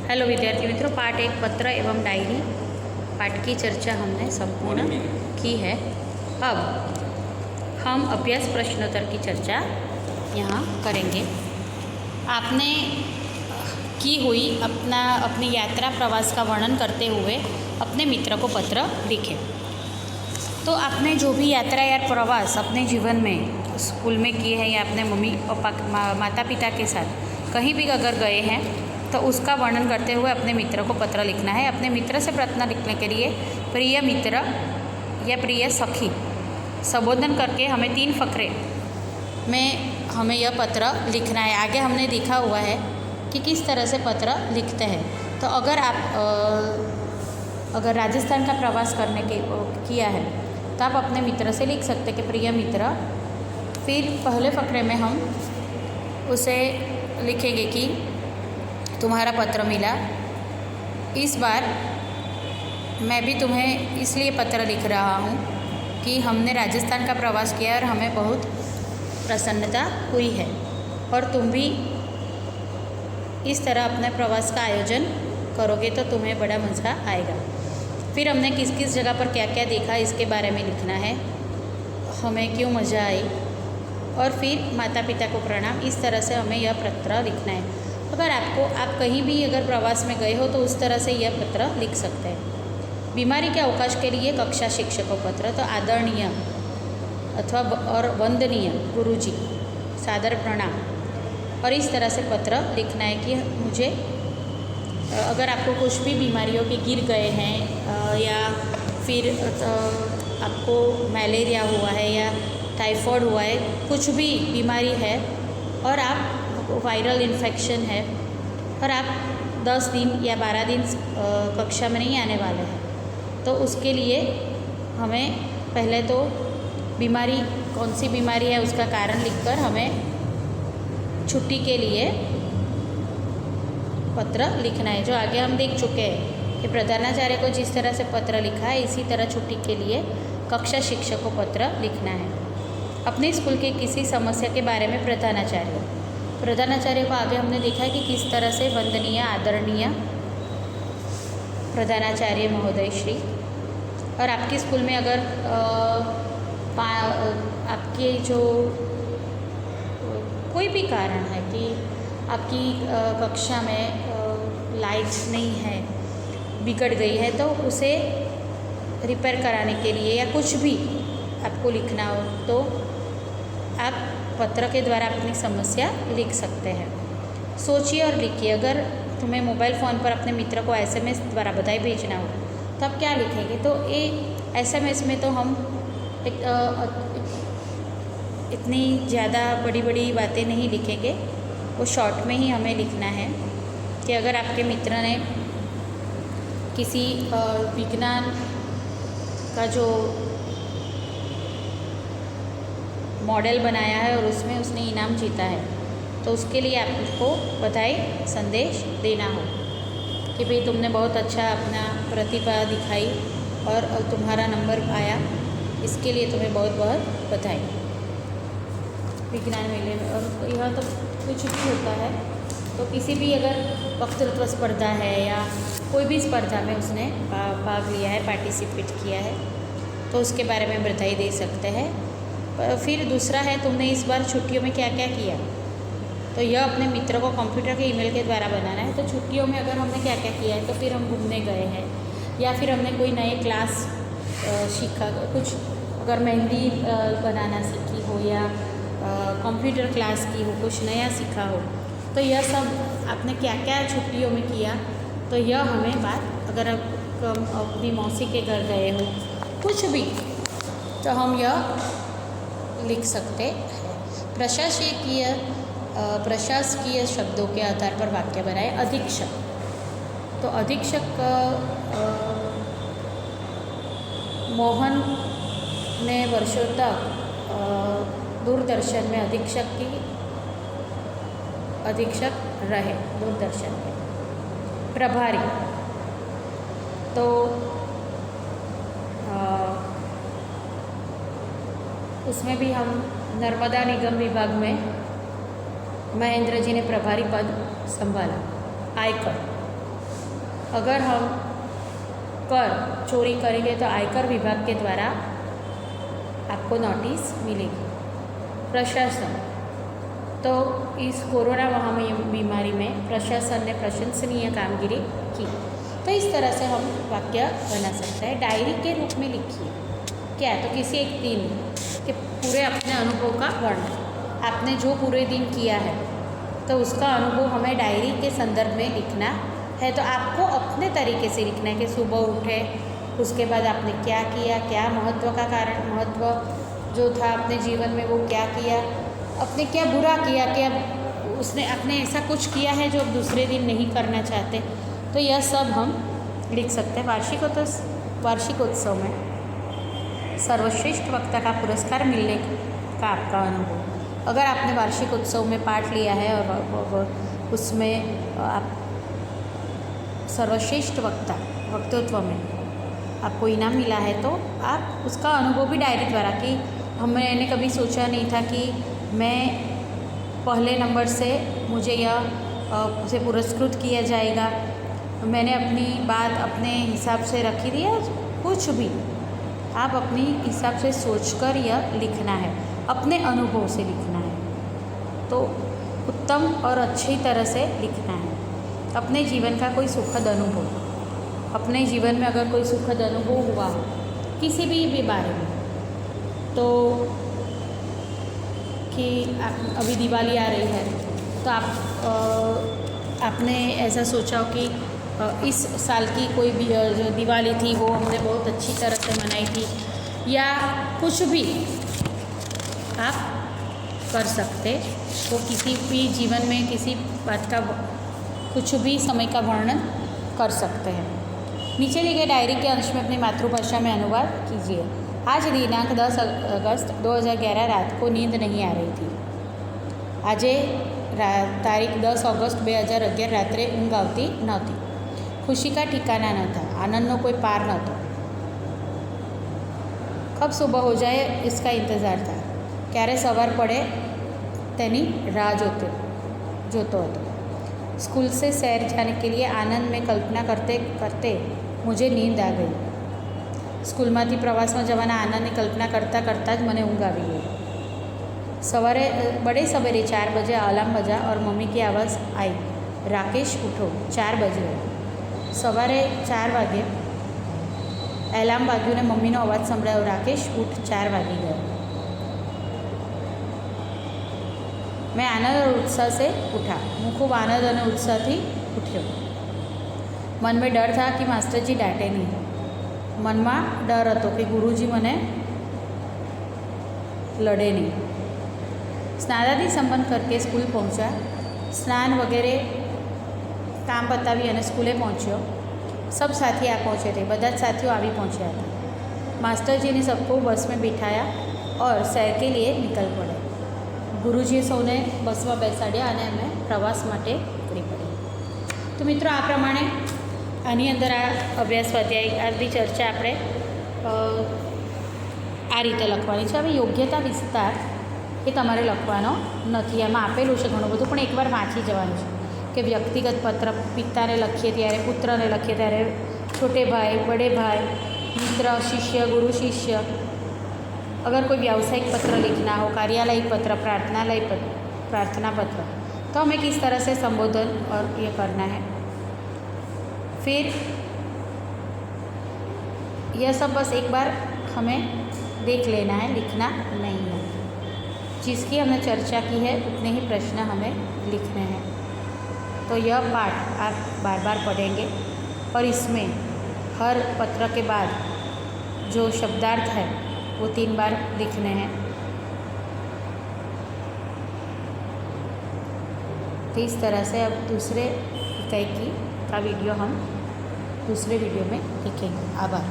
Hello विद्यार्थी मित्रों, पाठ 1 पत्र एवं डायरी पाठ की चर्चा हमने संपूर्ण की है। अब हम अभ्यास प्रश्नोत्तर की चर्चा यहाँ करेंगे। आपने की हुई अपनी यात्रा प्रवास का वर्णन करते हुए अपने मित्र को पत्र लिखें। तो आपने जो भी यात्रा या प्रवास अपने जीवन में स्कूल में किए हैं या अपने मम्मी पापा माता पिता के साथ कहीं भी अगर गए हैं तो उसका वर्णन करते हुए अपने मित्र को पत्र लिखना है। अपने मित्र से पत्र लिखने के लिए प्रिय मित्र या प्रिय सखी संबोधन करके हमें 3 फकरे में हमें यह पत्र लिखना है। आगे हमने देखा हुआ है कि किस तरह से पत्र लिखते हैं। तो अगर राजस्थान का प्रवास करने के किया है तो आप अपने मित्र से लिख सकते कि प्रिय मित्र। फिर पहले फकरे में हम उसे लिखेंगे कि तुम्हारा पत्र मिला। इस बार मैं भी तुम्हें इसलिए पत्र लिख रहा हूँ कि हमने राजस्थान का प्रवास किया और हमें बहुत प्रसन्नता हुई है और तुम भी इस तरह अपने प्रवास का आयोजन करोगे तो तुम्हें बड़ा मज़ा आएगा। फिर हमने किस किस जगह पर क्या क्या देखा इसके बारे में लिखना है, हमें क्यों मज़ा आई, और फिर माता पिता को प्रणाम। इस तरह से हमें यह पत्र लिखना है। अगर आप कहीं भी अगर प्रवास में गए हो तो उस तरह से यह पत्र लिख सकते हैं। बीमारी के अवकाश के लिए कक्षा शिक्षकों पत्र, तो आदरणीय अथवा और वंदनीय गुरुजी, सादर प्रणाम, और इस तरह से पत्र लिखना है कि मुझे अगर आपको कुछ भी बीमारियों के गिर गए हैं या फिर आपको मलेरिया हुआ है या टाइफाइड हुआ है, कुछ भी बीमारी है और आप वायरल इन्फेक्शन है और आप 10 दिन या 12 दिन कक्षा में नहीं आने वाले हैं, तो उसके लिए हमें पहले तो बीमारी कौन सी बीमारी है उसका कारण लिखकर हमें छुट्टी के लिए पत्र लिखना है। जो आगे हम देख चुके हैं कि प्रधानाचार्य को जिस तरह से पत्र लिखा है इसी तरह छुट्टी के लिए कक्षा शिक्षक को पत्र लिखना है। अपने स्कूल के किसी समस्या के बारे में प्रधानाचार्य को आगे हमने देखा है कि किस तरह से वंदनीय आदरणीय प्रधानाचार्य महोदय श्री। और आपके स्कूल में अगर आपके जो कोई भी कारण है कि आपकी कक्षा में लाइट्स नहीं है, बिगड़ गई है, तो उसे रिपेयर कराने के लिए या कुछ भी आपको लिखना हो तो आप पत्र के द्वारा अपनी समस्या लिख सकते हैं। सोचिए और लिखिए। अगर तुम्हें मोबाइल फ़ोन पर अपने मित्र को SMS द्वारा बधाई भेजना हो तो आप क्या लिखेंगे? तो ये SMS में तो हम इतनी ज़्यादा बड़ी बड़ी बातें नहीं लिखेंगे, वो शॉर्ट में ही हमें लिखना है कि अगर आपके मित्र ने किसी विज्ञान का जो मॉडल बनाया है और उसमें उसने इनाम जीता है तो उसके लिए आपको बधाई संदेश देना हो कि भाई तुमने बहुत अच्छा अपना प्रतिभा दिखाई और तुम्हारा नंबर आया, इसके लिए तुम्हें बहुत बहुत बधाई। विज्ञान मेले में और यहाँ तो कुछ भी होता है तो किसी भी अगर वक्तृत्व स्पर्धा है या कोई भी स्पर्धा में उसने भाग लिया है, पार्टिसिपेट किया है, तो उसके बारे में बधाई दे सकते हैं। फिर दूसरा है तुमने इस बार छुट्टियों में क्या क्या किया, तो यह अपने मित्र को कंप्यूटर के ईमेल के द्वारा बनाना है। तो छुट्टियों में अगर हमने क्या क्या किया है, तो फिर हम घूमने गए हैं या फिर हमने कोई नए क्लास सीखा, कुछ अगर मेहंदी बनाना सीखी हो या कंप्यूटर क्लास की हो, कुछ नया सीखा हो, तो यह सब आपने क्या क्या छुट्टियों में किया, तो यह हमें बात अगर अपनी मौसी के घर गए हो कुछ भी तो हम यह लिख सकते हैं। प्रशासकीय शब्दों के आधार पर वाक्य बनाए। अधीक्षक, तो अधीक्षक मोहन ने वर्षों तक दूरदर्शन में अधीक्षक रहे। दूरदर्शन में प्रभारी, तो उसमें भी हम नर्मदा निगम विभाग में महेंद्र जी ने प्रभारी पद संभाला। आयकर, अगर हम कर चोरी करेंगे तो आयकर विभाग के द्वारा आपको नोटिस मिलेगी। प्रशासन, तो इस कोरोना महामारी बीमारी में प्रशासन ने प्रशंसनीय कामगिरी की। तो इस तरह से हम वाक्य बना सकते हैं। डायरी के रूप में लिखिए क्या है, तो किसी एक दिन के पूरे अपने अनुभव का वर्णन, आपने जो पूरे दिन किया है तो उसका अनुभव हमें डायरी के संदर्भ में लिखना है। तो आपको अपने तरीके से लिखना है कि सुबह उठे, उसके बाद आपने क्या किया, क्या महत्व का कारण, महत्व जो था अपने जीवन में वो क्या किया, अपने क्या बुरा किया, क्या उसने आपने ऐसा कुछ किया है जो अब दूसरे दिन नहीं करना चाहते। तो यह सब हम लिख सकते हैं। वार्षिकोत्सव में सर्वश्रेष्ठ वक्ता का पुरस्कार मिलने का आपका अनुभव, अगर आपने वार्षिकोत्सव में पार्ट लिया है और उसमें आप सर्वश्रेष्ठ वक्तृत्व में आपको इनाम मिला है तो आप उसका अनुभव भी डायरी द्वारा कि मैंने कभी सोचा नहीं था कि मैं पहले नंबर से मुझे यह उसे पुरस्कृत किया जाएगा, मैंने अपनी बात अपने हिसाब से रखी थी, या कुछ भी आप अपनी हिसाब से सोचकर यह लिखना है, अपने अनुभव से लिखना है। तो उत्तम और अच्छी तरह से लिखना है। अपने जीवन का कोई सुखद अनुभव, अपने जीवन में अगर कोई सुखद अनुभव हुआ हो किसी भी बारे में, तो कि अभी दिवाली आ रही है तो आपने ऐसा सोचा हो कि इस साल की कोई भी जो दिवाली थी वो हमने बहुत अच्छी तरह से मनाई थी, या कुछ भी आप कर सकते हो। किसी भी जीवन में किसी बात का कुछ भी समय का वर्णन कर सकते हैं। नीचे लिखे डायरी के अंश में अपनी मातृभाषा में अनुवाद कीजिए। आज दिनांक 10 अगस्त 2011 रात को नींद नहीं आ रही थी। આજે તારીખ 10 ઓગસ્ટ 2011 રાત્રે ઊંઘ આવતી નહોતી। ખુશી का ठिकाना न था, आनंदનો કોઈ પાર નહોતો। कब सुबह हो जाए इसका इंतज़ार था, क्यारे सवार पड़े तेनी राह जोतो હતો। स्कूल से शहर जाने के लिए आनंद में कल्पना करते करते मुझे नींद आ गई। स्कूलમાંથી પ્રવાસમાં જવાના આનંદની કલ્પના કરતાં કરતાં જ મને ઊંઘ આવી ગઈ। सवारे बड़े सवेरे 4 बजे अलार्म बजा और मम्मी की आवाज़ आई, राकेश उठो 4 बजे। सवारे 4 वागे अलार्म वाग्यू ने मम्मीनो अवाज संभळायो, राकेश उठ 4 वागी गया। मैं आनंद और उत्साह से उठा। मैं खूब आनंद और उत्साह थी उठ्यो। मन में डर था कि मास्टर जी डांटे नहीं। मन में डर हतो कि गुरुजी मने लड़े नहीं। स्नानादि संपन्न करके स्कूल पहुंचा। स्नान वगैरह काम पतावी अने स्कूले पहुंच्यो। सब साथी आ पहुँचे थे, बधा साथियों आवी पहुँचा था। मास्टर जी ने सबको बस में बिठाया और शहर के लिए निकल पड़े। गुरुजीए सौने बस में बेसाड्या अने अमे प्रवास माटे निकली पड़ी। तो मित्रों आ प्रमाणे आनी अंदर आ अभ्यास स्वाध्याय आदि चर्चा आपणे आ रीते लखवानी छे। हवे योग्यता विस्तार ए तमारे लखवानो नथी, एमां आपेलुं छे घणुं बधुं, पण एकवार वाँची जवानुं छे कि व्यक्तिगत पत्र पिताने लखीए त्यारे, पुत्रने लखीए त्यारे, छोटे भाई, बड़े भाई, मित्र, शिष्य, गुरु शिष्य, अगर कोई व्यावसायिक पत्र लिखना हो, कार्यालयिक पत्र, प्रार्थना पत्र, तो हमें किस तरह से संबोधन और ये करना है। फिर यह सब बस एक बार हमें देख लेना है, लिखना नहीं है। जिसकी हमने चर्चा की है उतने ही प्रश्न हमें लिखने हैं। तो यह पाठ आप बार बार पढ़ेंगे और इसमें हर पत्र के बाद जो शब्दार्थ है वो 3 बार लिखने हैं। तो इस तरह से अब दूसरे इकाई का वीडियो हम दूसरे वीडियो में लिखेंगे। आभार।